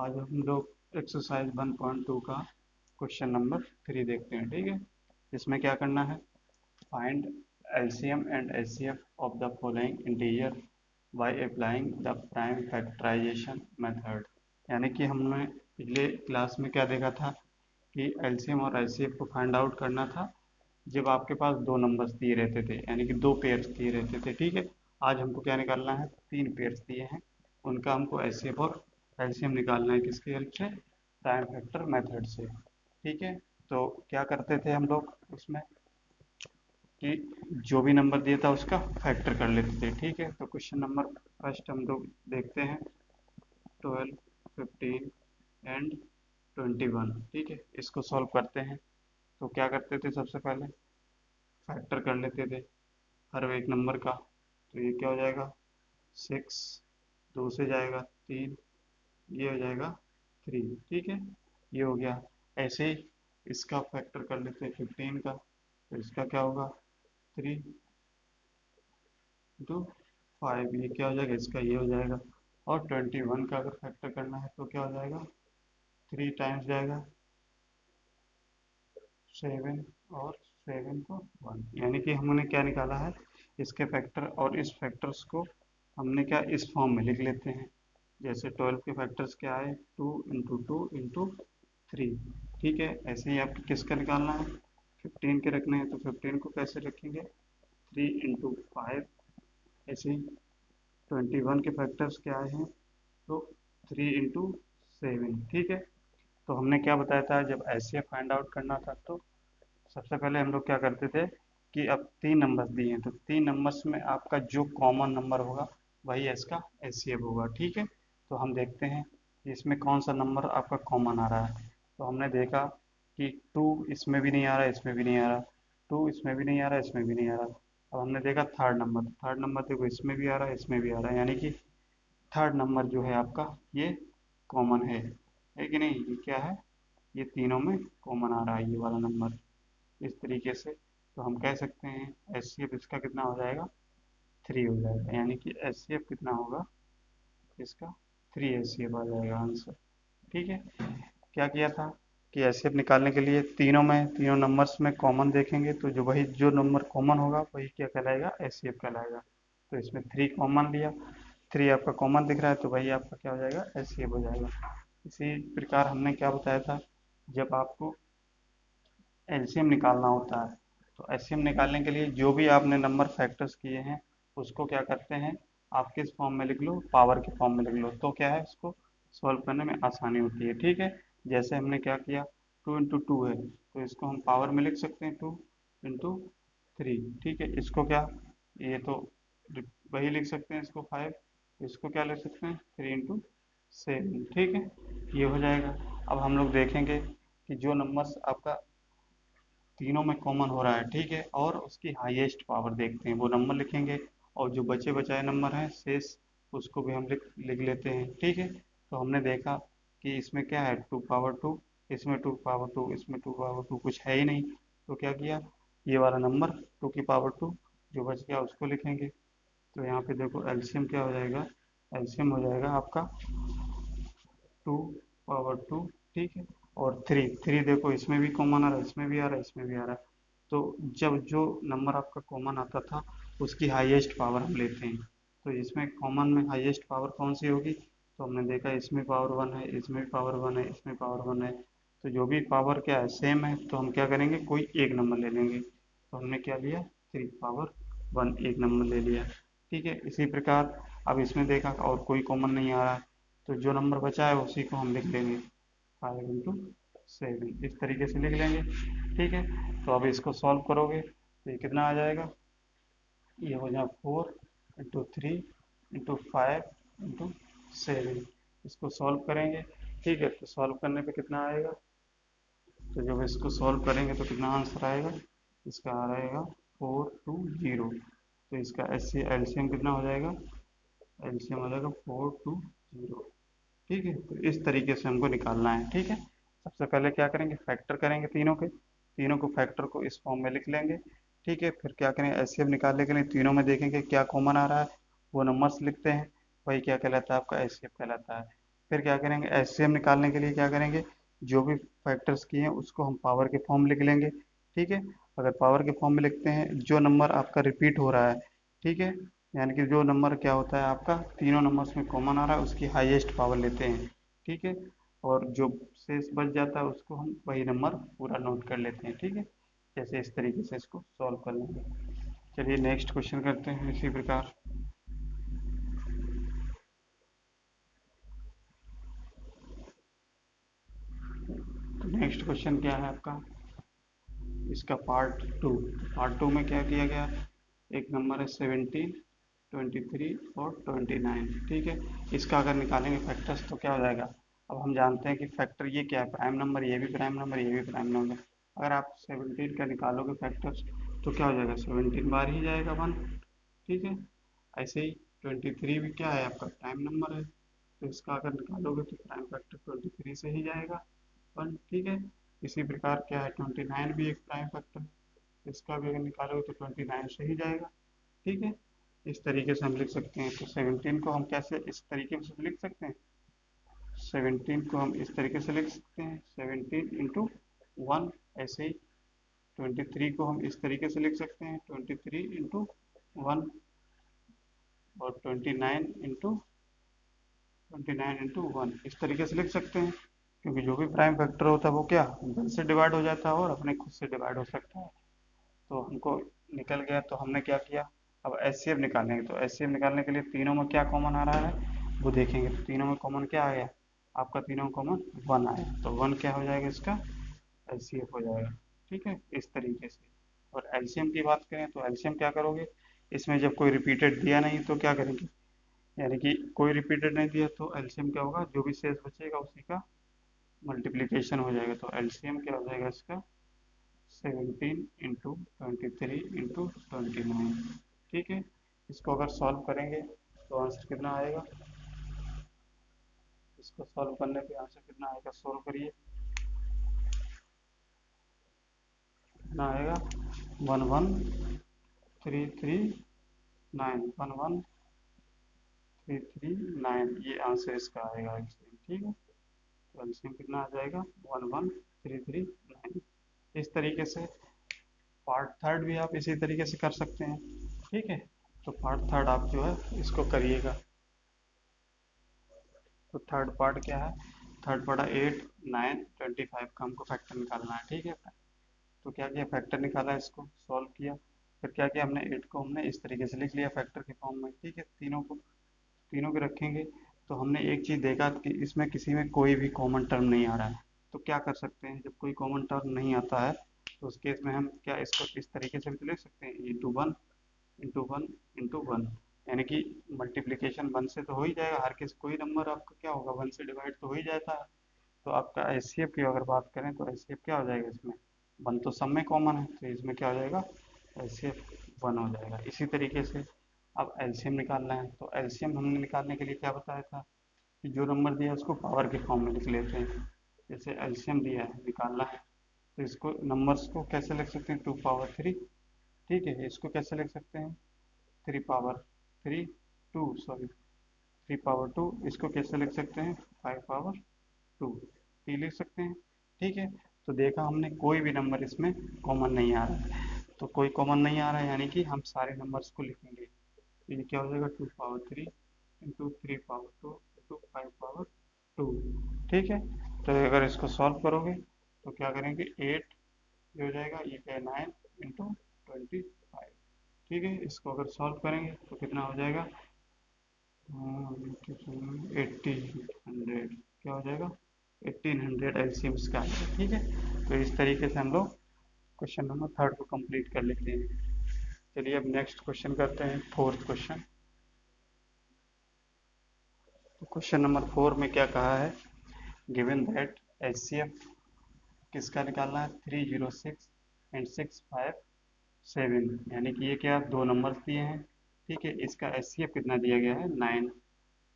आज हम लोग एक्सरसाइज 1.2 का क्वेश्चन नंबर 3 देखते हैं। ठीक है, इसमें क्या करना है, find LCM and HCF of the following integer by applying the prime factorisation method. यानी कि हमने पिछले क्लास में क्या देखा था कि एलसीएम और एचसीएफ को फाइंड आउट करना था जब आपके पास दो नंबर्स दिए रहते थे, यानी कि दो पेयर्स दिए रहते थे। ठीक है, आज हमको क्या निकालना है, तीन पेयर्स दिए हैं, उनका हमको एचसीएफ और एलसीएम निकालना है। किसकी हेल्प से? प्राइम फैक्टर मेथड से। ठीक है, तो क्या करते थे हम लोग उसमें कि जो भी नंबर दिया था उसका फैक्टर कर लेते थे। ठीक है, तो क्वेश्चन नंबर फर्स्ट हम लोग देखते हैं, 12, 15 एंड 21। ठीक है, इसको सॉल्व करते हैं। तो क्या करते थे, सबसे पहले फैक्टर कर लेते थे हर एक नंबर का। तो ये क्या हो जाएगा, 6, 2 से जाएगा 3, ये हो जाएगा 3। ठीक है, ये हो गया। ऐसे ही इसका फैक्टर कर लेते हैं 15 का, तो इसका क्या होगा, 3 इंटू 5, ये क्या हो जाएगा, इसका ये हो जाएगा। और 21 का अगर फैक्टर करना है तो क्या हो जाएगा, 3 टाइम्स जाएगा 7, और 7 को 1, यानी कि हमने क्या निकाला है, इसके फैक्टर। और इस फैक्टर्स को हमने क्या इस फॉर्म में लिख लेते हैं, जैसे 12 के फैक्टर्स क्या आए, 2 इंटू 2 इंटू 3। ठीक है, ऐसे ही आपको किसका निकालना है, 15 के रखने हैं, तो 15 को कैसे रखेंगे, 3 इंटू 5। ऐसे ही 21 के फैक्टर्स क्या आए हैं, तो 3 इंटू 7। ठीक है, तो हमने क्या बताया था, जब ऐसे फाइंड आउट करना था तो सबसे पहले हम लोग क्या करते थे कि अब तीन नंबर्स दिए हैं, तो तीन नंबर्स में आपका जो कॉमन नंबर होगा वही इसका एचसीएफ होगा। ठीक है, तो हम देखते हैं कि इसमें कौन सा नंबर आपका कॉमन आ रहा है। तो हमने देखा कि 2 इसमें भी नहीं आ रहा, इसमें भी नहीं आ रहा, 2 इसमें भी नहीं आ रहा, इसमें भी नहीं आ रहा। अब हमने देखा थर्ड नंबर देखो, इसमें भी आ रहा है, इसमें भी आ रहा है, यानी कि थर्ड नंबर जो है आपका ये कॉमन है कि नहीं, ये क्या है, ये तीनों में कॉमन आ रहा है ये वाला नंबर, इस तरीके से। तो हम कह सकते हैं एच सी एफ इसका कितना हो जाएगा, 3 हो जाएगा, यानी कि एच सी एफ कितना होगा इसका, 3 एच सी एफ आ जाएगा आंसर। ठीक है, क्या किया था कि एच सी एफ निकालने के लिए तीनों नंबर्स में कॉमन देखेंगे, तो जो नंबर कॉमन होगा वही क्या कहलाएगा, एच सी एफ कहलाएगा। तो इसमें 3 कॉमन लिया, 3 आपका कॉमन दिख रहा है, तो वही आपका क्या हो जाएगा, एच सी एफ हो जाएगा। इसी प्रकार हमने क्या बताया था, जब आपको एलसीएम निकालना होता है, तो एलसीएम निकालने के लिए जो भी आपने नंबर फैक्टर्स किए हैं उसको क्या करते हैं, आप किस फॉर्म में लिख लो, पावर के फॉर्म में लिख लो, तो क्या है इसको सॉल्व करने में आसानी होती है। ठीक है, जैसे हमने क्या किया, 2 इंटू 2 है, तो इसको हम पावर में लिख सकते हैं 2 इंटू 3। ठीक है, इसको क्या, ये तो वही लिख सकते हैं, इसको 5, इसको क्या लिख सकते हैं, 3 इंटू 7। ठीक है, ये हो जाएगा। अब हम लोग देखेंगे कि जो नंबर्स आपका तीनों में कॉमन हो रहा है, ठीक है, और उसकी हाईएस्ट पावर देखते हैं, वो नंबर लिखेंगे। और जो बचे बचाए नंबर हैं शेष, उसको भी हम लिख लेते हैं। ठीक है, तो हमने देखा कि इसमें क्या है, 2 पावर 2, इसमें 2 पावर 2, इसमें 2 पावर 2, कुछ है ही नहीं। तो क्या किया, ये वाला नंबर 2 की पावर 2 जो बच गया उसको लिखेंगे। तो यहाँ पे देखो एलसीएम क्या हो जाएगा, एलसीएम हो जाएगा आपका 2 पावर 2। ठीक है, और 3 देखो, इसमें भी कॉमन आ रहा है, इसमें भी आ रहा है, इसमें भी आ रहा है। तो जब जो नंबर आपका कॉमन आता था उसकी हाईएस्ट पावर हम लेते हैं। तो इसमें कॉमन में हाईएस्ट पावर कौन सी होगी, तो हमने देखा इसमें पावर 1 है, इसमें पावर 1 है, इसमें पावर 1 है। तो जो भी पावर क्या है सेम है, तो हम क्या करेंगे, कोई एक नंबर ले लेंगे। तो हमने क्या लिया, 3 पावर 1 एक नंबर ले लिया। ठीक है, इसी प्रकार अब इसमें देखा और कोई कॉमन नहीं आ रहा है, तो जो नंबर बचा है उसी को हम लिख लेंगे, 5 इंटू 7, इस तरीके से लिख लेंगे। ठीक है, तो अब इसको सॉल्व करोगे तो ये कितना आ जाएगा, ये हो जाए 4 इंटू 3 इंटू 5 इंटू 7। इसको सॉल्व करेंगे। ठीक है, तो सॉल्व करने पे कितना आएगा, तो जब इसको सॉल्व करेंगे तो कितना आंसर आएगा, इसका आ रहेगा 420। तो इसका एलसीएम कितना हो जाएगा, एलसीएम हो जाएगा 420। ठीक है, तो इस तरीके से हमको निकालना है। ठीक है, सबसे पहले क्या करेंगे, फैक्टर करेंगे तीनों को फैक्टर को इस फॉर्म में लिख लेंगे। ठीक है, फिर क्या करेंगे, एचसीएफ निकालने के लिए तीनों में देखेंगे क्या कॉमन आ रहा है, वो नंबर्स लिखते हैं, वही क्या कहलाता है, आपका एचसीएफ कहलाता है। फिर क्या करेंगे, एचसीएम निकालने के लिए क्या करेंगे, जो भी फैक्टर्स किए हैं उसको हम पावर के फॉर्म लिख लेंगे। ठीक है, अगर पावर के फॉर्म में लिखते हैं, जो नंबर आपका रिपीट हो रहा है, ठीक है, यानी कि जो नंबर क्या होता है आपका तीनों नंबर्स में कॉमन आ रहा है उसकी हाईएस्ट पावर लेते हैं। ठीक है, और जो शेष बच जाता है उसको हम वही नंबर पूरा नोट कर लेते हैं। ठीक है, जैसे इस तरीके से इसको सॉल्व कर लेंगे। चलिए नेक्स्ट क्वेश्चन करते हैं इसी प्रकार। नेक्स्ट क्वेश्चन क्या है आपका, इसका पार्ट टू में क्या किया गया, एक नंबर है 17, 23 और 29। ठीक है, इसका अगर निकालेंगे फैक्टर्स तो क्या हो जाएगा। अब हम जानते हैं कि फैक्टर ये क्या है, प्राइम नंबर, ये भी प्राइम नंबर, ये भी प्राइम नंबर। अगर आप 17 का निकालोगे फैक्टर्स तो क्या हो जाएगा, 17 बार ही जाएगा 1। ठीक है, ऐसे ही 23 भी क्या है आपका प्राइम नंबर है, तो इसका अगर निकालोगे तो प्राइम फैक्टर 23 से ही जाएगा 1। ठीक है, इसी प्रकार क्या है 29 भी एक प्राइम फैक्टर है, इसका भी अगर निकालोगे तो 29 से ही जाएगा। ठीक है, इस तरीके से हम लिख सकते हैं। तो 17 को हम कैसे इस तरीके से लिख सकते हैं, 17 को हम इस तरीके से लिख सकते हैं 17 × 1। ऐसे ही 23 को हम इस तरीके से लिख सकते हैं 23 × 1। और 29 × 1 इस तरीके से लिख सकते हैं, क्योंकि जो भी प्राइम फैक्टर होता है वो क्या 10 से डिवाइड हो जाता है और अपने खुद से डिवाइड हो सकता है। तो हमको निकल गया, तो हमने क्या किया, अब एचसीएफ निकालेंगे। तो एचसीएफ निकालने के लिए तीनों में क्या कॉमन आ रहा है वो देखेंगे। तो तीनों में कॉमन क्या आ गया आपका, तीनों में कॉमन 1 आया, तो 1 क्या हो जाएगा इसका एचसीएफ हो जाएगा। ठीक है, इस तरीके से। और एलसीएम की बात करें तो एलसीएम क्या करोगे, इसमें जब कोई रिपीटेड दिया नहीं तो क्या करेंगे, यानी कि कोई रिपीटेड नहीं दिया तो एलसीएम क्या होगा, जो भी शेष बचेगा उसी का मल्टीप्लिकेशन हो जाएगा। तो एलसीएम क्या हो जाएगा इसका 17 × 23 × 29। ठीक है, इसको अगर सॉल्व करेंगे तो आंसर कितना आएगा, इसको सॉल्व करने पे आंसर कितना आएगा, सॉल्व करिए, कितना आएगा 11339, 11339, ये आंसर इसका आएगा एलसीएम। ठीक है, तो एलसीएम कितना आ जाएगा 11339। इस तरीके से पार्ट थर्ड भी आप इसी तरीके से कर सकते हैं। ठीक है, तो पार्ट थर्ड आप जो है इसको करिएगा। तो थर्ड पार्ट क्या है, थर्ड पार्ट 8, 9, 25 का हमको फैक्टर निकालना है। ठीक है, तो क्या किया, फैक्टर निकाला, इसको सॉल्व किया, फिर क्या किया हमने 8 को हमने इस तरीके से लिख लिया फैक्टर के फॉर्म में। ठीक है, तीनों के रखेंगे। तो हमने एक चीज़ देखा कि इसमें किसी में कोई भी कॉमन टर्म नहीं आ रहा है। तो क्या कर सकते हैं, जब कोई कॉमन टर्म नहीं आता है तो उस केस में हम क्या इसको इस तरीके से भी तो लिख सकते हैं, E2 1 × 1 × 1, यानी कि मल्टीप्लीकेशन 1 से तो हो ही जाएगा, हर किस कोई नंबर आपका क्या होगा 1 से डिवाइड तो हो ही जाता है। तो आपका एचसीएफ की अगर बात करें तो एचसीएफ क्या हो जाएगा इसमें, 1 तो सब में कॉमन है तो इसमें क्या हो जाएगा एचसीएफ 1 हो जाएगा। इसी तरीके से अब एलसीएम निकालना है। तो एलसीएम हमने निकालने के लिए क्या बताया था कि जो नंबर दिया है उसको पावर के फॉर्म में लिख लेते हैं। जैसे एलसीएम दिया है निकालना है, तो इसको नंबर्स को कैसे लिख सकते हैं 2 पावर 3। ठीक है, इसको कैसे लिख सकते हैं 3 पावर 3 2 सॉरी 3 पावर 2, इसको कैसे लिख सकते हैं 5 पावर 2, ये लिख सकते हैं। ठीक है, तो देखा हमने कोई भी नंबर इसमें कॉमन नहीं आ रहा है। तो कोई कॉमन नहीं आ रहा है यानी कि हम सारे नंबर्स को लिखेंगे। तो ये क्या हो जाएगा 2 पावर 3 × 3 पावर 2 × 5 पावर 2। ठीक है, तो अगर इसको सॉल्व करोगे तो क्या करेंगे 8 ये हो जाएगा, ये क्या है 9 × 25। ठीक है, इसको अगर सॉल्व करेंगे तो कितना हो जाएगा 1800, क्या हो जाएगा 1800 एलसीएम इसका आएगा। ठीक है, तो इस तरीके से हम लोग क्वेश्चन नंबर थर्ड को कंप्लीट कर लेते हैं। चलिए अब नेक्स्ट क्वेश्चन करते हैं, फोर्थ क्वेश्चन। तो क्वेश्चन नंबर 4 में क्या कहा है, गिवन दैट एचसीएफ किसका निकालना है 306 एंड 657, यानी कि ये क्या दो नंबर्स दिए हैं। ठीक है, इसका एचसीएफ कितना दिया गया है 9।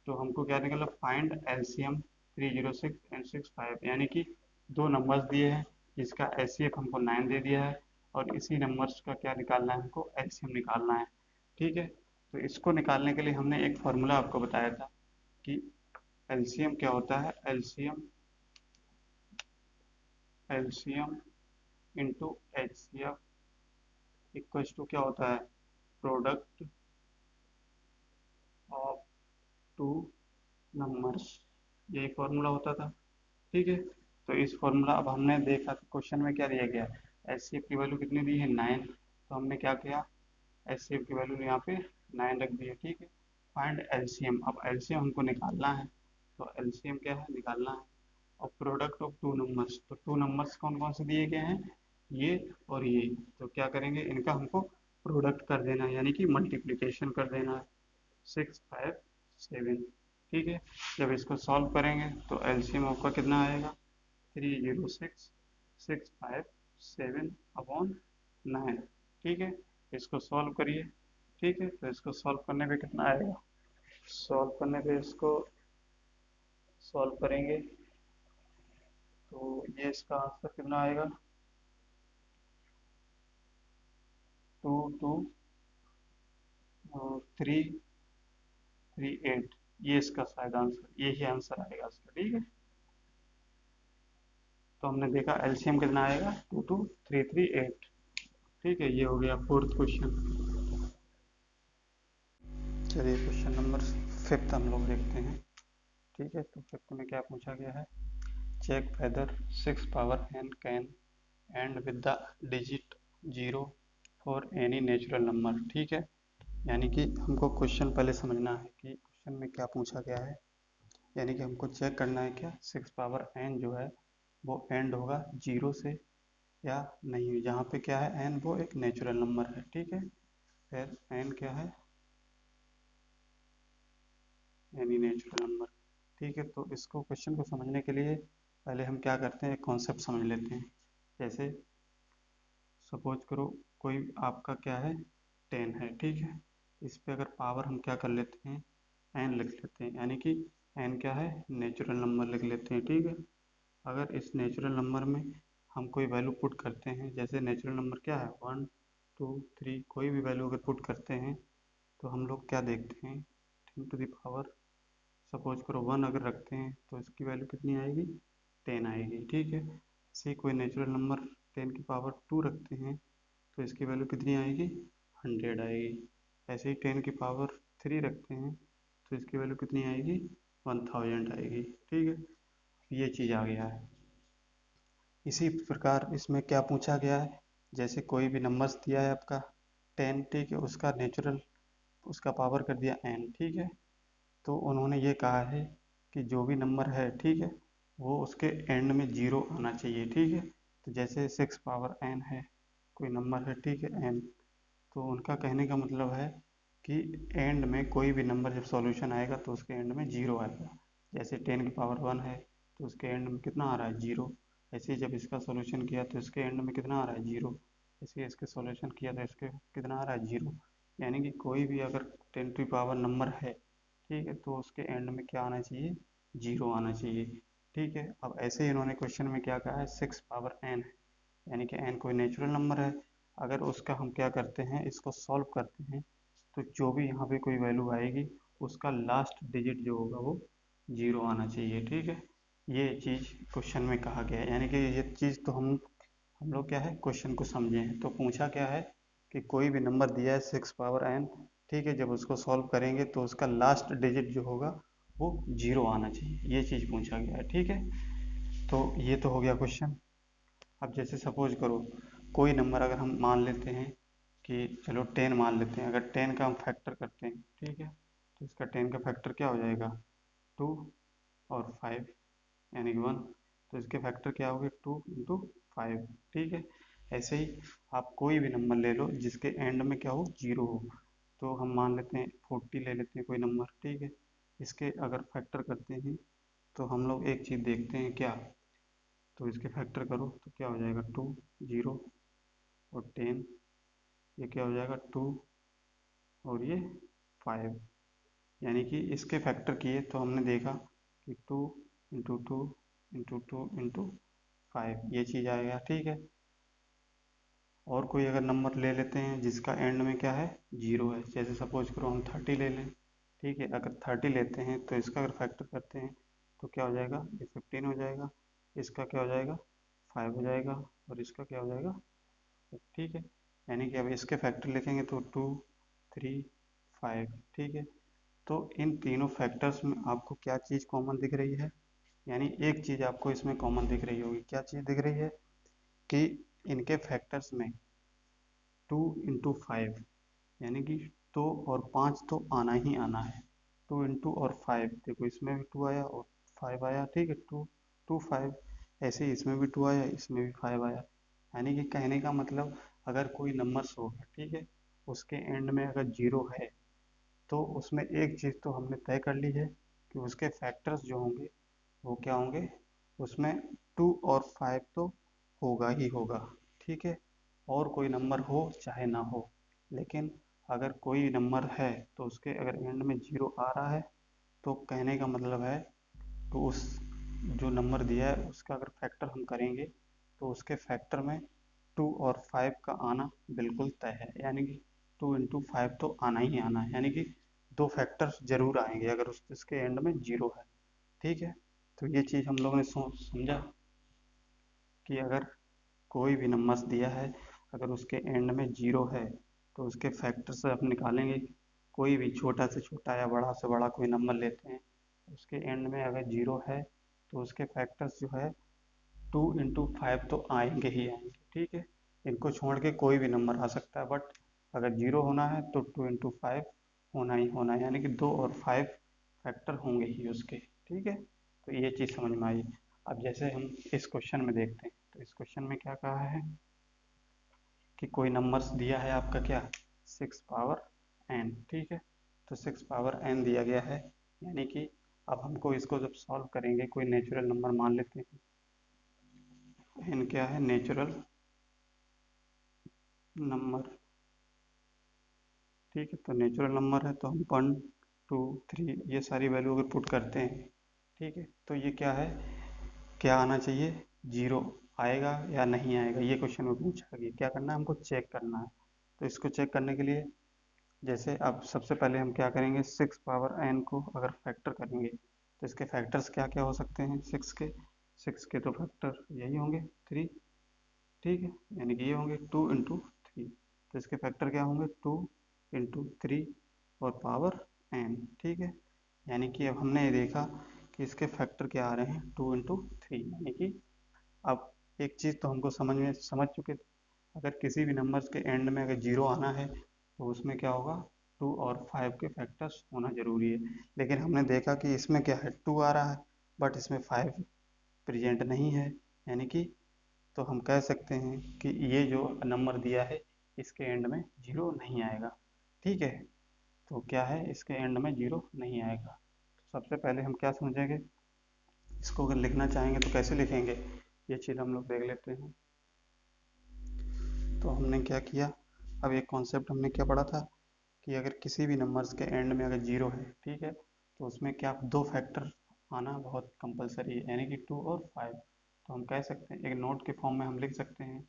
तो हमको क्या निकालना, फाइंड एलसीएम 306 एंड 65, यानी कि दो नंबर्स दिए हैं जिसका एचसीएफ हमको 9 दे दिया है और इसी नंबर्स का क्या निकालना है हमको एलसीएम निकालना है। ठीक है, तो इसको निकालने के लिए हमने एक फार्मूला आपको बताया था कि एलसीएम क्या होता है, LCM LCM into HCF equals to क्या होता है, प्रोडक्ट ऑफ टू नंबर्स, यही फॉर्मूला होता था। ठीक है, तो इस फॉर्मूला अब हमने देखा क्वेश्चन में क्या दिया गया, एचसीएफ की वैल्यू कितनी दी है 9, तो हमने क्या किया, एचसीएफ की वैल्यू यहाँ पे 9 रख दी है। ठीक है, फाइंड एलसीएम, अब एलसीएम हमको निकालना है, तो एलसीएम क्या है, निकालना है। और प्रोडक्ट ऑफ टू नंबर्स, तो टू नंबर्स कौन कौन से दिए गए हैं, ये और ये, तो क्या करेंगे, इनका हमको प्रोडक्ट कर देना है, यानी कि मल्टीप्लिकेशन कर देना है, 6 5 7। ठीक है, जब इसको सॉल्व करेंगे तो एलसीएम आपका कितना आएगा, 306 6 5 7 अपॉन 9। ठीक है, इसको सॉल्व करिए। ठीक है, तो इसको सॉल्व करने पे कितना आएगा, सॉल्व करने पे इसको सॉल्व करेंगे तो ये इसका आंसर कितना आएगा, 2238, ये इसका शायद आंसर, यही आंसर आएगा इसका। ठीक है, तो हमने देखा एलसीएम कितना आएगा, 22338। ठीक है, ये हो गया फोर्थ क्वेश्चन। चलिए क्वेश्चन नंबर 5 हम लोग देखते हैं। ठीक है, तो 5 में क्या पूछा गया है, check whether 6 power n can end with the digit 0 for any natural number. ठीक है, यानी कि हमको क्वेश्चन पहले समझना है कि क्वेश्चन में क्या पूछा गया है, यानी कि हमको चेक करना है क्या 6 पावर n जो है वो एंड होगा 0 से या नहीं, जहाँ पे क्या है n वो एक नेचुरल नंबर है। ठीक है, फिर n क्या है, एनी नेचुरल नंबर। ठीक है, तो इसको क्वेश्चन को समझने के लिए पहले हम क्या करते हैं, एक कॉन्सेप्ट समझ लेते हैं। जैसे सपोज करो कोई आपका क्या है 10 है। ठीक है, इस पे अगर पावर हम क्या कर लेते हैं, n लिख लेते हैं, यानी कि n क्या है, नेचुरल नंबर लिख लेते हैं। ठीक है, अगर इस नेचुरल नंबर में हम कोई वैल्यू पुट करते हैं, जैसे नेचुरल नंबर क्या है 1 2 3, कोई भी वैल्यू अगर पुट करते हैं तो हम लोग क्या देखते हैं, 10 to the power, सपोज करो 1 अगर रखते हैं तो इसकी वैल्यू कितनी आएगी, 10 आएगी। ठीक है, ऐसे ही कोई नेचुरल नंबर 10 की पावर 2 रखते हैं तो इसकी वैल्यू कितनी आएगी, 100 आएगी। ऐसे ही 10 की पावर 3 रखते हैं तो इसकी वैल्यू कितनी आएगी, 1000 आएगी। ठीक है, ये चीज़ आ गया है। इसी प्रकार इसमें क्या पूछा गया है, जैसे कोई भी नंबर्स दिया है आपका 10, ठीक है, उसका नेचुरल उसका पावर कर दिया n। ठीक है, तो उन्होंने ये कहा है कि जो भी नंबर है, ठीक है, वो उसके एंड में 0 आना चाहिए। ठीक है, तो जैसे 6 पावर n है, कोई नंबर है, ठीक है n, तो उनका कहने का मतलब है कि एंड में कोई भी नंबर जब सॉल्यूशन आएगा तो उसके एंड में 0 आएगा। जैसे 10 की पावर 1 है तो उसके एंड में कितना आ रहा है, 0। ऐसे ही जब इसका सॉल्यूशन किया तो इसके एंड में कितना आ रहा है, 0। ऐसे ही इसके सॉल्यूशन किया तो इसके कितना आ रहा है, 0। यानी कि कोई भी अगर 10 की पावर नंबर है, ठीक है, तो उसके एंड में क्या आना चाहिए, 0 आना चाहिए। ठीक है, अब ऐसे ही इन्होंने क्वेश्चन में क्या कहा है, 6 पावर n है, यानी कि n कोई नेचुरल नंबर है। अगर उसका हम क्या करते हैं, इसको सॉल्व करते हैं, तो जो भी यहाँ पे कोई वैल्यू आएगी उसका लास्ट डिजिट जो होगा वो 0 आना चाहिए। ठीक है, ये चीज़ क्वेश्चन में कहा गया है, यानी कि ये चीज़ तो हम लोग क्या है क्वेश्चन को समझे हैं। तो पूछा क्या है कि कोई भी नंबर दिया है 6 पावर n, ठीक है, जब उसको सॉल्व करेंगे तो उसका लास्ट डिजिट जो होगा वो 0 आना चाहिए, ये चीज़ पूछा गया है। ठीक है, तो ये तो हो गया क्वेश्चन। अब जैसे सपोज करो कोई नंबर अगर हम मान लेते हैं कि चलो 10 मान लेते हैं, अगर 10 का हम फैक्टर करते हैं, ठीक है, तो इसका 10 का फैक्टर क्या हो जाएगा, 2 और 5, यानी कि 1, तो इसके फैक्टर क्या हो गए, 2 × 5। ठीक है, ऐसे ही आप कोई भी नंबर ले लो जिसके एंड में क्या हो, 0 हो, तो हम मान लेते हैं 40 ले लेते हैं कोई नंबर। ठीक है, इसके अगर फैक्टर करते हैं तो हम लोग एक चीज़ देखते हैं क्या, तो इसके फैक्टर करो तो क्या हो जाएगा, 2 0 और 10, ये क्या हो जाएगा 2 और ये 5, यानी कि इसके फैक्टर किए तो हमने देखा कि 2 × 2 × 2 × 5, ये चीज़ आएगा। ठीक है, और कोई अगर नंबर ले लेते हैं जिसका एंड में क्या है, 0 है, जैसे सपोज करो हम 30 ले लें। ठीक है, अगर 30 लेते हैं तो इसका अगर फैक्टर करते हैं तो क्या हो जाएगा, ये 15 हो जाएगा, इसका क्या हो जाएगा 5 हो जाएगा, और इसका क्या हो जाएगा, ठीक है। यानी कि अब इसके फैक्टर लिखेंगे तो 2 3 5, ठीक है। तो इन तीनों फैक्टर्स में आपको क्या चीज़ कॉमन दिख रही है, यानी एक चीज़ आपको इसमें कॉमन दिख रही होगी, क्या चीज़ दिख रही है कि इनके फैक्टर्स में 2 × 5, यानी कि 2 और 5 तो आना ही आना है। 2 × 5, देखो इसमें भी 2 आया और 5 आया, ठीक है, 2 2 5, ऐसे ही इसमें भी 2 आया, इसमें भी 5 आया। यानी कि कहने का मतलब अगर कोई नंबर्स होगा, ठीक है, उसके एंड में अगर जीरो है तो उसमें एक चीज़ तो हमने तय कर ली है कि उसके फैक्टर्स जो होंगे वो क्या होंगे, उसमें 2 और 5 तो होगा ही होगा, ठीक है। और कोई नंबर हो चाहे ना हो, लेकिन अगर कोई नंबर है तो उसके अगर एंड में जीरो आ रहा है तो कहने का मतलब है तो उस जो नंबर दिया है उसका अगर फैक्टर हम करेंगे तो उसके फैक्टर में 2 और 5 का आना बिल्कुल तय है, यानी कि 2 × 5 तो आना ही आना है, यानी कि दो फैक्टर्स जरूर आएंगे अगर उसके एंड में जीरो है, ठीक है। तो ये चीज़ हम लोगों ने समझा कि अगर कोई भी नंबर्स दिया है, अगर उसके एंड में जीरो है तो उसके फैक्टर से आप निकालेंगे, कोई भी छोटा से छोटा या बड़ा से बड़ा कोई नंबर लेते हैं, उसके एंड में अगर जीरो है तो उसके फैक्टर्स जो है 2 × 5 तो आएंगे ही आएंगे, ठीक है। इनको छोड़ के कोई भी नंबर आ सकता है, बट अगर जीरो होना है तो 2 × 5 होना ही होना है, यानी कि 2 और 5 फैक्टर होंगे ही उसके, ठीक है। तो ये चीज़ समझ में आई। अब जैसे हम इस क्वेश्चन में देखते हैं, तो इस क्वेश्चन में क्या कहा है कि कोई नंबर्स दिया है आपका क्या 6 पावर n, ठीक है। तो 6 पावर n दिया गया है, यानी कि अब हमको इसको जब सॉल्व करेंगे, कोई नेचुरल नंबर मान लेते हैं, n क्या है नेचुरल नंबर, ठीक है। तो नेचुरल नंबर है तो हम 1 2 3 ये सारी वैल्यू अगर पुट करते हैं, ठीक है, तो ये क्या है, क्या आना चाहिए, जीरो आएगा या नहीं आएगा, ये क्वेश्चन में पूछा गया। क्या करना है हमको, चेक करना है। तो इसको चेक करने के लिए जैसे अब सबसे पहले हम क्या करेंगे, 6 पावर n को अगर फैक्टर करेंगे तो इसके फैक्टर्स क्या क्या हो सकते हैं, 6 के तो फैक्टर यही होंगे 3, ठीक है, यानी कि ये होंगे 2 × 3, तो इसके फैक्टर क्या होंगे 2 × 3 और पावर n, ठीक है। यानी कि अब हमने ये देखा कि इसके फैक्टर क्या आ रहे हैं 2 × 3, यानी कि अब एक चीज़ तो हमको समझ चुके थे, अगर किसी भी नंबर्स के एंड में अगर जीरो आना है तो उसमें क्या होगा 2 और 5 के फैक्टर्स होना जरूरी है। लेकिन हमने देखा कि इसमें क्या है 2 आ रहा है बट इसमें 5 प्रेजेंट नहीं है, यानी कि तो हम कह सकते हैं कि ये जो नंबर दिया है इसके एंड में जीरो नहीं आएगा, ठीक है। तो क्या है, इसके एंड में जीरो नहीं आएगा। तो सबसे पहले हम क्या समझेंगे, इसको अगर लिखना चाहेंगे तो कैसे लिखेंगे, ये चीज़ हम लोग देख लेते हैं। तो हमने क्या किया, अब एक कॉन्सेप्ट हमने क्या पढ़ा था कि अगर किसी भी नंबर्स के एंड में अगर जीरो है, ठीक है, तो उसमें क्या दो फैक्टर आना बहुत कंपलसरी है, यानी कि 2 और 5। तो हम कह सकते हैं एक नोट के फॉर्म में हम लिख सकते हैं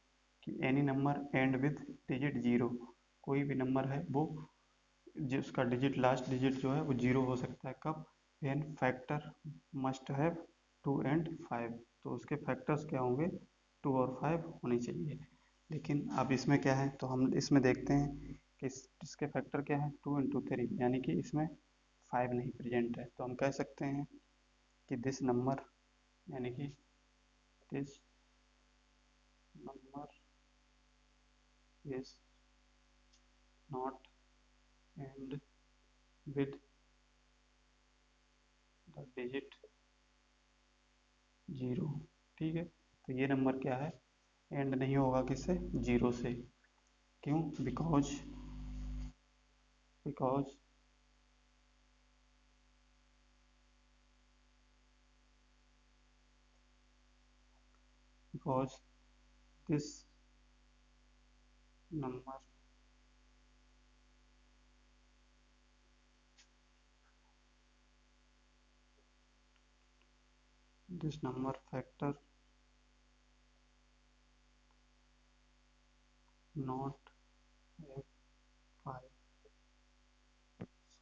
कि any number and with digit zero, कोई भी नंबर है वो जिसका डिजिट लास्ट डिजिट जो है वो जीरो हो सकता है, कब, when factor must have 2 and 5, तो उसके फैक्टर्स क्या होंगे 2 और 5 होने चाहिए। लेकिन अब इसमें क्या है, तो हम इसमें देखते हैं कि इसके फैक्टर क्या है 2 × 3, यानी कि इसमें 5 नहीं प्रेजेंट है, तो हम कह सकते हैं कि दिस नंबर, यानी कि this number is not and with the digit zero, ठीक है। तो ये नंबर क्या है, एंड नहीं होगा किससे, जीरो से। क्यों, because because because this number this number factor not at 5,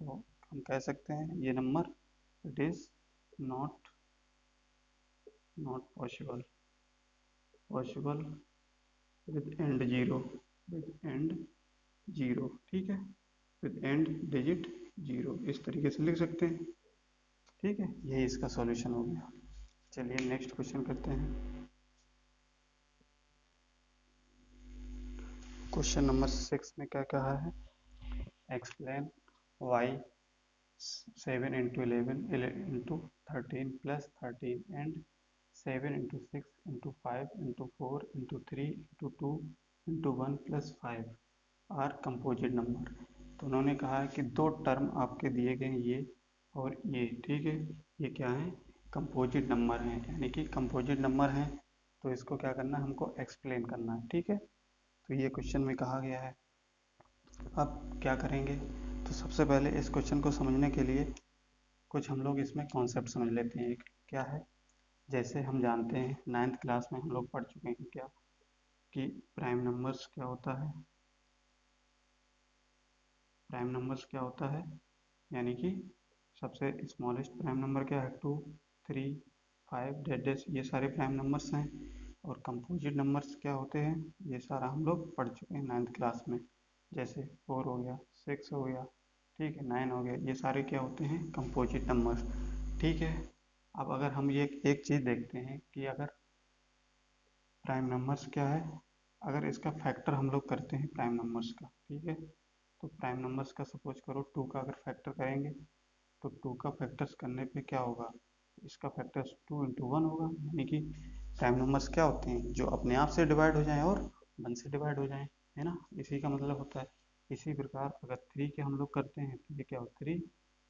सो हम कह सकते हैं ये number it is not not possible, possible with and zero, with and zero, ठीक है, विद एंड डिजिट जीरो, इस तरीके से लिख सकते हैं। ठीक है, यही इसका सॉल्यूशन हो गया। चलिए नेक्स्ट क्वेश्चन करते हैं। क्वेश्चन नंबर 6 में क्या कहा है, explain why 7 into 11 into 13 plus 13 and 7 into 6 into 5 into 4 into 3 into 2 into 1 plus 5 are composite number. तो उन्होंने कहा है कि दो टर्म आपके दिए गए हैं ये और ये, ठीक है, ये क्या है, कंपोजिट नंबर हैं, यानी कि कंपोजिट नंबर हैं, तो इसको क्या करना है, हमको एक्सप्लेन करना है। ठीक है, तो ये क्वेश्चन में कहा गया है। अब क्या करेंगे, तो सबसे पहले इस क्वेश्चन को समझने के लिए कुछ हम लोग इसमें कॉन्सेप्ट समझ लेते हैं। एक क्या है, जैसे हम जानते हैं 9th क्लास में हम लोग पढ़ चुके हैं क्या, कि प्राइम नंबर्स क्या होता है, प्राइम नंबर्स क्या होता है, यानी कि सबसे स्मॉलेस्ट प्राइम नंबर क्या है, 2 3 5 डेड, ये सारे प्राइम नंबर्स हैं। और कंपोजिट नंबर्स क्या होते हैं, ये सारा हम लोग पढ़ चुके हैं 9th क्लास में, जैसे 4 हो गया, 6 हो गया, ठीक है, 9 हो गया, ये सारे क्या होते हैं, कंपोजिट नंबर। ठीक है, अब अगर हम ये एक चीज़ देखते हैं कि अगर प्राइम नंबर्स क्या है, अगर इसका फैक्टर हम लोग करते हैं प्राइम नंबर्स का, ठीक है, तो प्राइम नंबर्स का सपोज करो 2 का अगर फैक्टर करेंगे, तो 2 का फैक्टर्स करने पे क्या होगा, इसका फैक्टर्स 2 इंटू 1 होगा, यानी कि प्राइम नंबर्स क्या होते हैं, जो अपने आप से डिवाइड हो जाएं और 1 से डिवाइड हो जाएं, है ना, इसी का मतलब होता है। इसी प्रकार अगर 3 के हम लोग करते हैं तो ये क्या हो, 3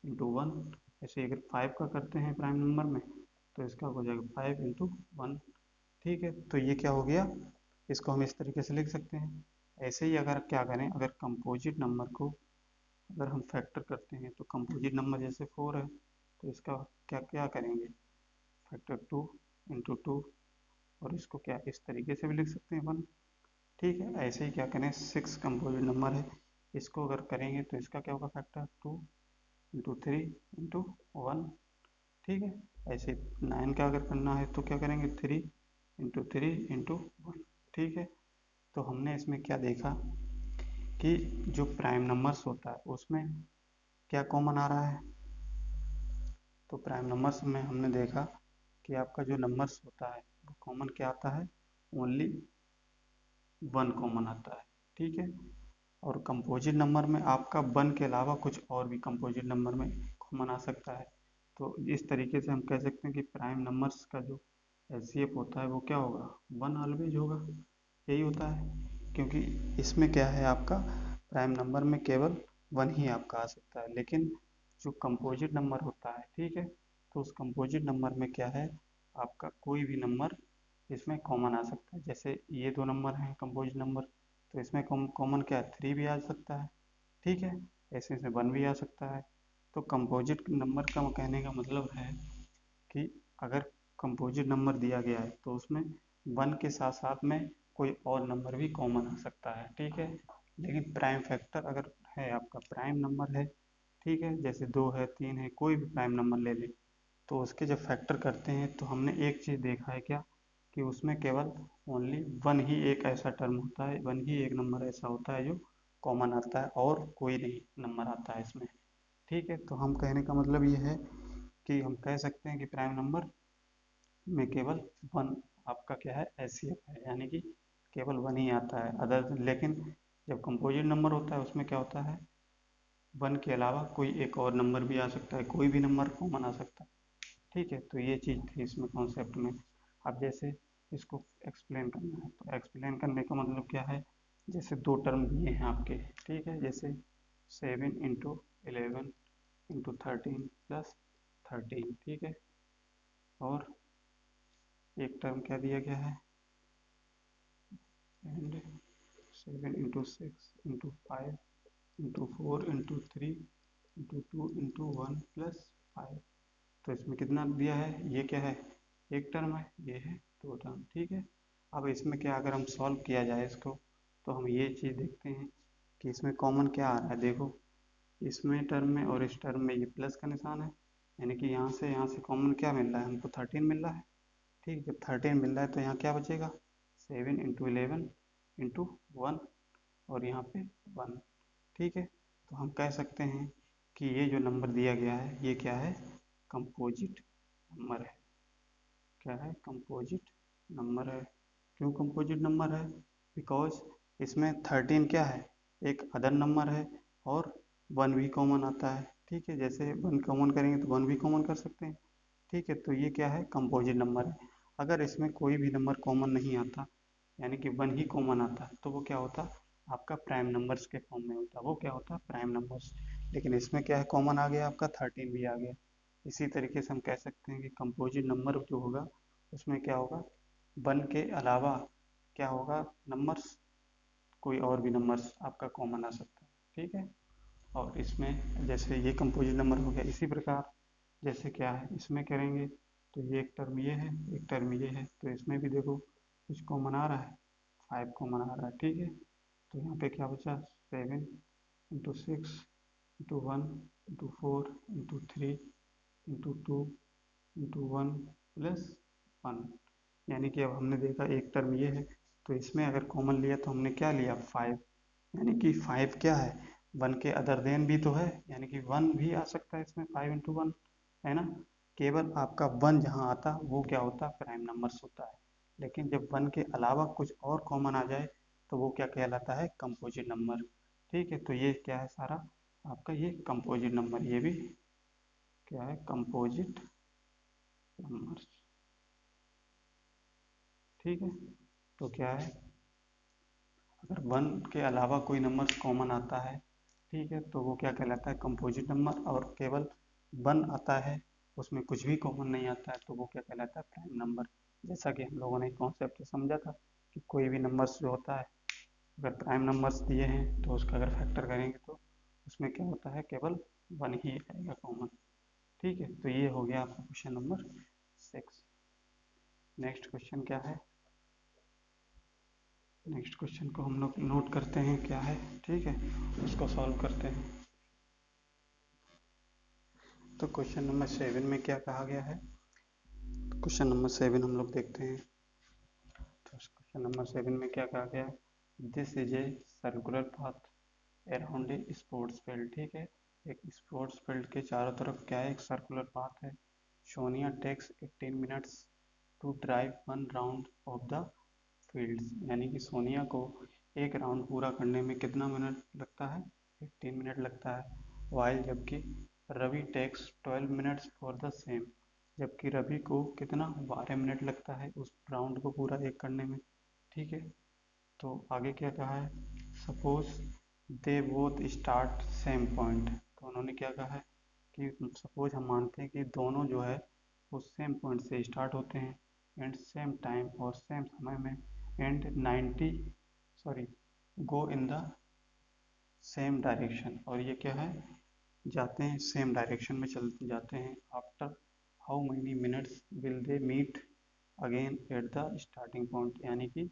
इंटू 1, ऐसे अगर 5 का करते हैं प्राइम नंबर में, तो इसका हो जाएगा 5 इंटू 1। ठीक है, तो ये क्या हो गया, इसको हम इस तरीके से लिख सकते हैं। ऐसे ही अगर क्या करें, अगर कंपोजिट नंबर को अगर हम फैक्टर करते हैं, तो कंपोजिट नंबर जैसे 4 है, तो इसका क्या क्या करेंगे, फैक्टर 2 इंटू 2, और इसको क्या इस तरीके से भी लिख सकते हैं 1। ठीक है, ऐसे ही क्या करें, 6 कंपोजिट नंबर है, इसको अगर करेंगे तो इसका क्या होगा, फैक्टर 2 इंटू 3 इंटू 1। ठीक है, ऐसे 9 का अगर करना है तो क्या करेंगे, 3 इंटू 3 इंटू 1। ठीक है, तो हमने इसमें क्या देखा कि जो प्राइम नंबर्स होता है उसमें क्या कॉमन आ रहा है, तो प्राइम नंबर्स में हमने देखा कि आपका जो नंबर्स होता है वो कॉमन क्या आता है, ओनली 1 कॉमन आता है। ठीक है, और कंपोजिट नंबर में आपका 1 के अलावा कुछ और भी कंपोजिट नंबर में कॉमन आ सकता है। तो इस तरीके से हम कह सकते हैं कि प्राइम नंबर्स का जो एचसीएफ होता है वो क्या होगा, 1 ऑलवेज होगा, यही होता है, क्योंकि इसमें क्या है, आपका प्राइम नंबर में केवल 1 ही आपका आ सकता है, लेकिन जो कंपोजिट नंबर होता है, ठीक है, तो उस कंपोजिट नंबर में क्या है, आपका कोई भी नंबर इसमें कॉमन आ सकता है। जैसे ये दो नंबर हैं कंपोजिट नंबर, तो इसमें कॉमन क्या है, 3 भी आ सकता है, ठीक है, ऐसे इसमें 1 भी आ सकता है। तो कंपोजिट नंबर का कहने का मतलब है कि अगर कंपोजिट नंबर दिया गया है तो उसमें 1 के साथ साथ में कोई और नंबर भी कॉमन आ सकता है। ठीक है, लेकिन प्राइम फैक्टर अगर है, आपका प्राइम नंबर है, ठीक है, जैसे 2 है, 3 है, कोई भी प्राइम नंबर ले लें, तो उसके जब फैक्टर करते हैं तो हमने एक चीज़ देखा है क्या, कि उसमें केवल ओनली 1 ही एक ऐसा टर्म होता है, 1 ही एक नंबर ऐसा होता है जो कॉमन आता है, और कोई नहीं नंबर आता है इसमें। ठीक है, तो हम कहने का मतलब ये है कि हम कह सकते हैं कि प्राइम नंबर में केवल 1 आपका क्या है, एचसीएफ है, यानी कि केवल 1 ही आता है, अदर, लेकिन जब कंपोजिट नंबर होता है उसमें क्या होता है, 1 के अलावा कोई एक और नंबर भी आ सकता है, कोई भी नंबर कॉमन आ सकता है। ठीक है, तो ये चीज़ थी इसमें कॉन्सेप्ट में। अब जैसे इसको एक्सप्लेन करना है, तो एक्सप्लेन करने का मतलब क्या है, जैसे दो टर्म दिए हैं आपके, ठीक है, जैसे 7 इंटू 11 इंटू 13 प्लस 13, ठीक है, और एक टर्म क्या दिया गया है, and 7 into 6 into 5 into 4 into 3 into 2 into 1 plus 5। तो इसमें कितना दिया है, ये क्या है, एक टर्म है, ये है 2 टर्म। ठीक है, अब इसमें क्या, अगर हम सॉल्व किया जाए इसको, तो हम ये चीज़ देखते हैं कि इसमें कॉमन क्या आ रहा है, देखो इसमें टर्म में और इस टर्म में ये प्लस का निशान है, यानी कि यहाँ से कॉमन क्या मिल रहा है हमको, 13 मिल रहा है। ठीक, जब 13 मिल रहा है तो यहाँ क्या बचेगा, 7 × 11 × 1 और यहाँ पे 1। ठीक है, तो हम कह सकते हैं कि ये जो नंबर दिया गया है ये क्या है, कंपोजिट नंबर है। क्या है, कंपोजिट नंबर है। क्यों कंपोजिट नंबर है, बिकॉज इसमें 13 क्या है, एक अदर नंबर है और 1 भी कॉमन आता है। ठीक है, जैसे 1 कॉमन करेंगे तो 1 भी कॉमन कर सकते हैं। ठीक है, तो ये क्या है, कंपोजिट नंबर है। अगर इसमें कोई भी नंबर कॉमन नहीं आता, यानी कि 1 ही कॉमन आता, तो वो क्या होता, आपका प्राइम नंबर्स के फॉर्म में होता, वो क्या होता, प्राइम नंबर्स। लेकिन इसमें क्या है, कॉमन आ गया आपका, 13 भी आ गया। इसी तरीके से हम कह सकते हैं कि कंपोजिट नंबर जो होगा उसमें क्या होगा, 1 के अलावा क्या होगा, नंबर्स, कोई और भी नंबर्स आपका कॉमन आ सकता है। ठीक है, और इसमें जैसे ये कंपोजिट नंबर हो गया, इसी प्रकार जैसे क्या है इसमें करेंगे तो ये एक टर्म ये है, एक टर्म ये है, तो इसमें भी देखो कुछ कॉमन आ रहा है, 5 कॉमन आ रहा है। ठीक है, तो यहाँ पे क्या बचा, 7 × 6 × 1 × 4 × 2 × 1 + 1। यानी कि अब हमने देखा एक टर्म ये है, तो इसमें अगर कॉमन लिया तो हमने क्या लिया, 5। यानी कि 5 क्या है, 1 के अदर देन भी तो है, यानी कि 1 भी आ सकता है इसमें, 5 × 1 है ना। केवल आपका 1 जहाँ आता वो क्या होता, प्राइम नंबर्स होता है। लेकिन जब 1 के अलावा कुछ और कॉमन आ जाए तो वो क्या कहलाता है, कंपोजिट नंबर। ठीक है, तो ये क्या है सारा आपका, ये कंपोजिट नंबर, ये भी क्या है, कंपोजिट नंबर। ठीक है, तो क्या है, अगर 1 के अलावा कोई नंबर कॉमन आता है, ठीक है, तो वो क्या कहलाता है, कंपोजिट नंबर। और केवल 1 आता है, उसमें कुछ भी कॉमन नहीं आता है, तो वो क्या कहलाता है, प्राइम नंबर। जैसा कि हम लोगों ने कॉन्सेप्ट समझा था कि कोई भी नंबर्स जो होता है, अगर प्राइम नंबर्स दिए हैं तो उसका अगर फैक्टर करेंगे तो उसमें क्या होता है, केवल 1 ही आएगा कॉमन। ठीक है, तो ये हो गया आपका क्वेश्चन नंबर 6। नेक्स्ट क्वेश्चन क्या है, नेक्स्ट क्वेश्चन को हम लोग नोट करते हैं क्या है। ठीक है, उसको सॉल्व करते हैं। तो क्वेश्चन नंबर 7 में क्या कहा गया है, क्वेश्चन नंबर 7 हम लोग देखते हैं। तो क्वेश्चन नंबर 7 में क्या कहा गया है, this is a circular path around a sports field. ठीक है, एक स्पोर्ट्स फील्ड के चारों तरफ क्या है, एक सर्कुलर पाथ है। Sonia takes 18 minutes to drive 1 round of the fields. यानी कि सोनिया को एक राउंड पूरा करने में कितना मिनट लगता है, 18 मिनट लगता है। वाइल जबकि Ravi takes 12 minutes for the same. जबकि रवि को कितना, 12 मिनट लगता है उस राउंड को पूरा एक करने में। ठीक है, तो आगे क्या कहा है, suppose they both start same point. तो उन्होंने क्या कहा है कि सपोज हम मानते हैं कि दोनों जो है वो सेम पॉइंट से स्टार्ट होते हैं एंड सेम टाइम और सेम समय में, and 90 sorry go in the same direction. और ये क्या है, जाते हैं सेम डायरेक्शन में चलते जाते हैं। After how many minutes will they meet again at the starting point. यानी कि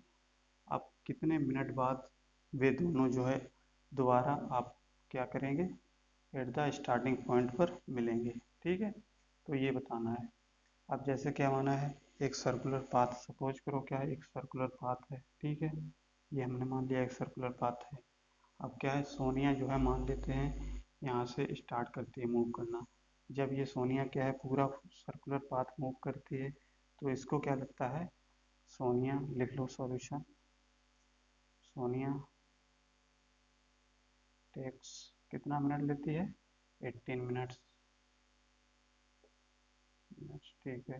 आप कितने मिनट बाद वे दोनों जो है दोबारा आप क्या करेंगे, एट द स्टार्टिंग पॉइंट पर मिलेंगे। ठीक है, तो ये बताना है। अब जैसे क्या माना है, एक सर्कुलर पाथ, सपोज करो क्या है, एक सर्कुलर पाथ है। ठीक है, ये हमने मान लिया एक सर्कुलर पाथ है। अब क्या है, सोनिया जो है मान लेते हैं यहाँ से स्टार्ट करती है मूव करना। जब ये सोनिया क्या है पूरा सर्कुलर पाथ मूव करती है तो इसको क्या लगता है, सोनिया लिख लो सॉल्यूशन, सोनिया टेक्स कितना मिनट लेती है, 18 मिनट्स। ठीक है,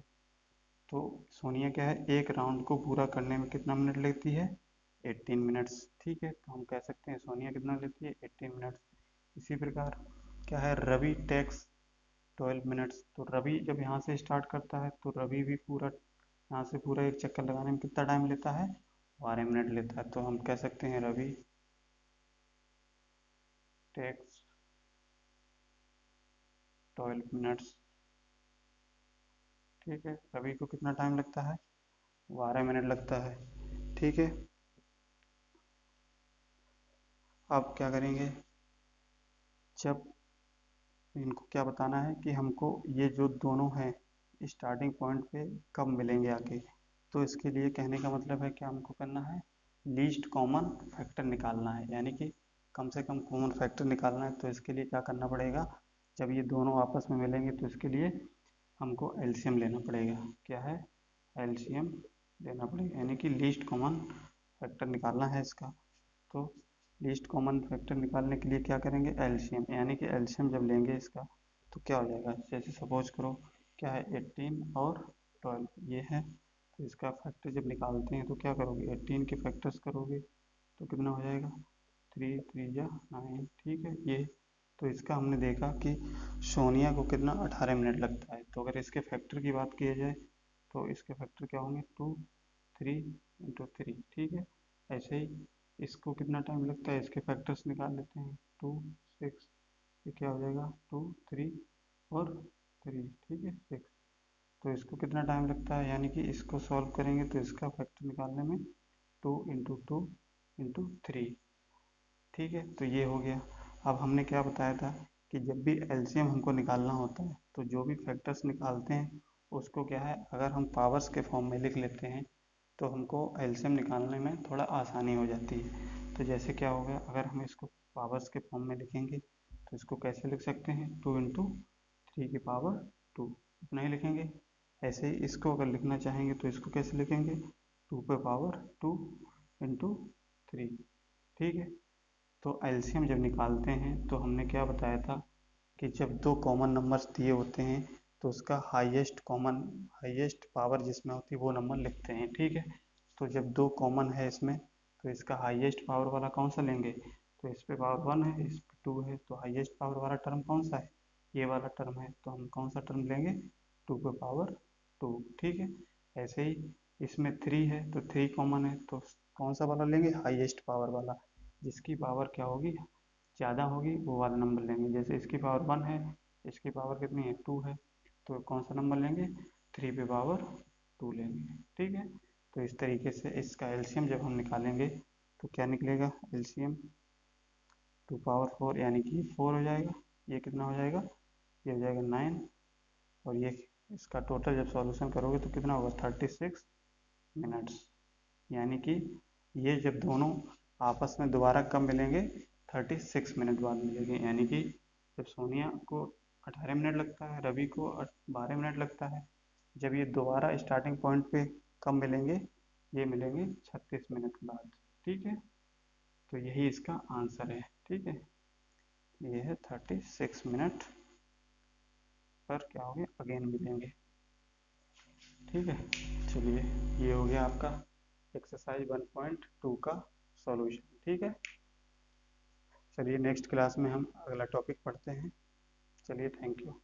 तो सोनिया क्या है एक राउंड को पूरा करने में कितना मिनट लेती है, 18 मिनट्स। ठीक है, तो हम कह सकते हैं सोनिया कितना लेती है, 18 मिनट्स। इसी प्रकार क्या है, रवि टेक्स 12 मिनट्स। तो रवि जब यहाँ से स्टार्ट करता है तो रवि भी पूरा यहाँ से पूरा एक चक्कर लगाने में कितना टाइम लेता है, 12 मिनट लेता है। तो हम कह सकते हैं रवि टेक्स 12 मिनट्स। ठीक है, रवि को कितना टाइम लगता है, 12 मिनट लगता है। ठीक है, अब क्या करेंगे, जब इनको क्या बताना है कि हमको ये जो दोनों हैं स्टार्टिंग पॉइंट पे कब मिलेंगे आके। तो इसके लिए कहने का मतलब है कि हमको करना है लीस्ट कॉमन फैक्टर निकालना है, यानी कि कम से कम कॉमन फैक्टर निकालना है। तो इसके लिए क्या करना पड़ेगा, जब ये दोनों आपस में मिलेंगे तो इसके लिए हमको एलसीएम लेना पड़ेगा। क्या है, एलसीएम लेना पड़ेगा, यानी कि लीस्ट कॉमन फैक्टर निकालना है इसका। तो लीस्ट कॉमन फैक्टर निकालने के लिए क्या करेंगे, एलसीएम, यानी कि एलसीएम जब लेंगे इसका तो क्या हो जाएगा, जैसे सपोज करो क्या है 18 और 12 ये है, तो इसका फैक्टर जब निकालते हैं तो क्या करोगे, 18 के फैक्टर्स करोगे तो कितना हो जाएगा, 3 3 जा 9, ठीक है ये। तो इसका हमने देखा कि सोनिया को कितना 18 मिनट लगता है। तो अगर इसके फैक्टर की बात की जाए तो इसके फैक्टर क्या होंगे, 2 3 इंटू 3, ठीक है। ऐसे ही इसको कितना टाइम लगता है, इसके फैक्टर्स निकाल लेते हैं, 2 6, ये क्या हो जाएगा 2 3 और 3, ठीक है 6। तो इसको कितना टाइम लगता है, यानी कि इसको सॉल्व करेंगे तो इसका फैक्टर निकालने में 2 इंटू 3, ठीक है। तो ये हो गया। अब हमने क्या बताया था कि जब भी एलसीएम हमको निकालना होता है तो जो भी फैक्टर्स निकालते हैं उसको क्या है, अगर हम पावर्स के फॉर्म में लिख लेते हैं तो हमको एलसीएम निकालने में थोड़ा आसानी हो जाती है। तो जैसे क्या हो गया, अगर हम इसको पावर्स के फॉर्म में लिखेंगे तो इसको कैसे लिख सकते हैं, 2 इंटू 3 की पावर 2, इतना ही लिखेंगे। ऐसे ही इसको अगर लिखना चाहेंगे तो इसको कैसे लिखेंगे, 2 पे पावर 2 इंटू 3, ठीक है। तो एलसीएम जब निकालते हैं तो हमने क्या बताया था कि जब दो कॉमन नंबर्स दिए होते हैं तो उसका हाईएस्ट पावर जिसमें होती है वो नंबर लिखते हैं, ठीक है। तो जब दो कॉमन है इसमें तो इसका हाईएस्ट पावर वाला कौन सा लेंगे, तो इस पे पावर 1 है, इस पे 2 है, तो हाईएस्ट पावर वाला टर्म कौन सा है, ये वाला टर्म है, तो हम कौन सा टर्म लेंगे, 2 पे पावर 2, ठीक है। ऐसे ही इसमें 3 है तो 3 कॉमन है तो कौन सा वाला लेंगे, हाईएस्ट पावर वाला, जिसकी पावर क्या होगी, ज़्यादा होगी वो वाला नंबर लेंगे। जैसे इसकी पावर 1 है, इसकी पावर कितनी है 2 है, तो कौन सा नंबर लेंगे, 3 पे पावर 2 लेंगे, ठीक है। तो इस तरीके से इसका एलसीएम जब हम निकालेंगे तो क्या निकलेगा, एलसीएम 2 पावर 4, यानी कि 4 हो जाएगा, ये कितना हो जाएगा, ये हो जाएगा 9, और ये इसका टोटल जब सॉल्यूशन करोगे तो कितना होगा, 36 मिनट्स। यानी कि ये जब दोनों आपस में दोबारा कब मिलेंगे, 36 मिनट बाद मिलेंगे। यानी कि जब सोनिया को 18 मिनट लगता है, रवि को 12 मिनट लगता है, जब ये दोबारा स्टार्टिंग पॉइंट पे कब मिलेंगे, ये मिलेंगे 36 मिनट बाद, ठीक है। तो यही इसका आंसर है, ठीक है। ये है 36 मिनट पर क्या होंगे, अगेन मिलेंगे, ठीक है। चलिए ये हो गया आपका एक्सरसाइज 1.2 का सॉल्यूशन, ठीक है। चलिए नेक्स्ट क्लास में हम अगला टॉपिक पढ़ते हैं। चलिए थैंक यू।